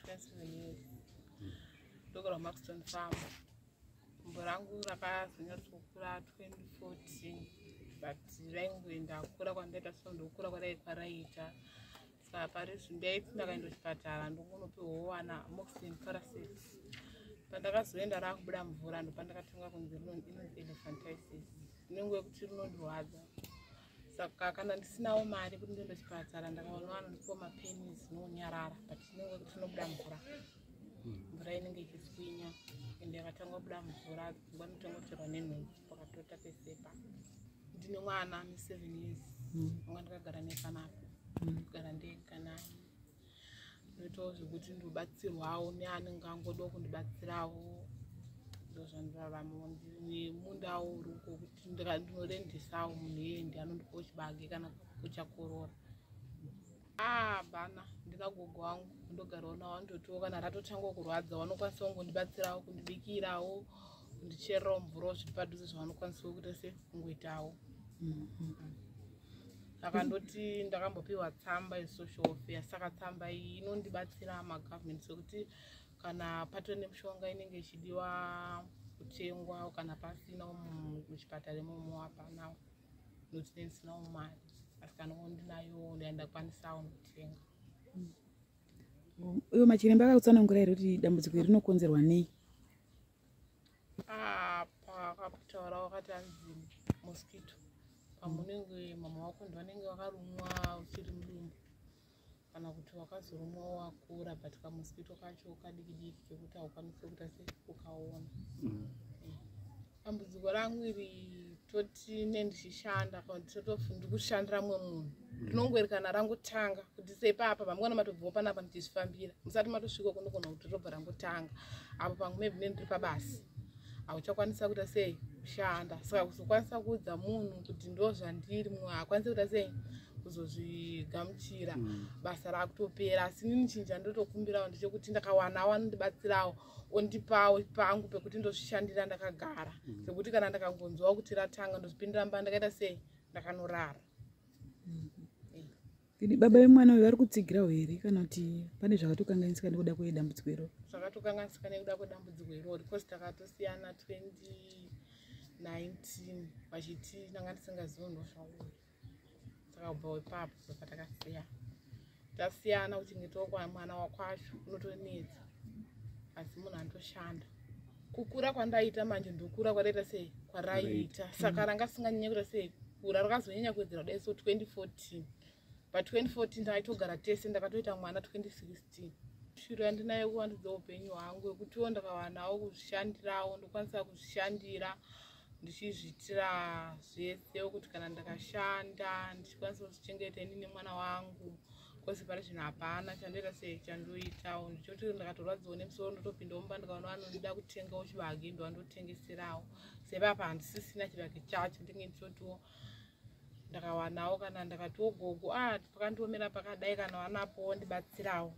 27 years. Ndogara Maxton Farm. Mborangu rakazonyatsokura 2014 but raingoenda kukura kwandaita sondokura kwadai kwaraita. Saka parizvo ndaiti ndakaenda kuchipatara ndongonopiwawo amoxicillin Paracet. Pandakazoenda rakubuda mvura ndopandakatanga kunzi inonzi elephantiasis. Inenge kuti rinondorwadza. Saka kana ndisinawo mari kuti ndiende kuchipatara ndakaona vanondipawo mapeni dzinonyarara but inenge kuti inobuda mvura. Mvura inenge ichiswinya ende yakatanga kubuda mvura vanotanga kutorwa nenhunzi pakatota pesepa. Ndine mwana ane 7 years. Mwana ndakagara naye panapa. Kugara ndega naye. Ndoitawo zvekuti ndobatsirwawo neanenge angodawo kundibatsirawo. Ndozvandirarama nemundawo uri uko kuti ndinorendesawo munhu iyende anondipawo chibage kana kuchakorora. Bana ndina gogo wangu ndogarawo nawo andotiwo kana ratotanga kurwadza vanokwanisa kungondibatsirawo kundibikirawo kundichererawo mvura zviri padhuze zvavanokwanisa kuti kungoitawo. Saka ndoti ndakambopiwa tsamba yesocial welfare. Saka tsamba iyi inondibatsira magavhmendi sekuti kana patori nemishonga inenge ichidiwa kutengwa kana pasina muchipatara imomo hapanawo nokuti ndisinawo mari. Asi kana ndinayo ndakwanisawo kutenga. Uyo machiremba akakutsanangura here kuti dambudziko iri rinokonzerwa nei? Pakataura wakati anzi mosquito. Pamunenge mama wako ndovanenge vakarumwa uchiri mudumbu kana kuti wakazorumwa wakura but kamosquito kacho kadiki kekuti haukwanisi kuita sekukaona. Dambudziko rangu iri toti nendichishanda kana ndiri kushandira mumwe munhu rinongori kana rangotanga kuti sepapa pamwana matobvawo panapa ndichifambira musati matosvika kunogona kuti robva rangotanga apo pamwe maybe ndiri pabasi hauchakwanisa kuita sei kushanda. Saka kuzokwanisa kuudza munhu kuti ndozvandiri mumwe haakwanisi kuita sei kuzozvigamuchira basa rakutopera. Asi nini chinhu chandotokumbirawo ndechekuti ndakawanawo anondibatsirawo ondipawo pangu pekuti ndozvishandira ndakagara sekuti kana ndakangonzwawo kuti ratanga ndozvipindira mba ndakaita sei ndakanorara. Baba vemwana uyu vari kutsigirawo here kana kuti pane zvakatokanganisika nekuda kwedambudziko iroro? Zvakatokanganisika nekuda kwedambudziko iroro because takatosiyana 2019 vachiti ndanga ndisingazivi ndozvauya. Saka kubva ipapo patakasiyana. Tasiyana kuchengetawo kwamwana wakwacho unotonetsa. Asi munhu anotoshanda. Kukura kwandaita manje ndokura kwadaita sei kwaraita. Saka ranga risinganyanya kuita sei kura rakazonyanya kuwedzera kudai so 2014. Pa 2014 ndaitogara tese ndakatoita mwana 2016. Shiro yandinayo kuvandudza upenyu hwangu yekutiwo ndakawanawo kuzvishandirawo ndokwanisa kuzvishandira ndichizviitira zvese kuti kana ndakashanda ndichikwanisa kuzvichengeta ini nemwana wangu. Kwese pari zvino hapana chandoita sei chandoitawo ndichoti ndakatorwadzawo nemusoro ndotopindawo mumba ndikaona vanondida kutengawo chibage ndovandotengeserawo. Sepapa handisisina chibage chacho ndinge ndichotiwo ndakawanawo kana ndakatiwo gogo pakandiomera pakadai kana vanapowo ndibatsirawo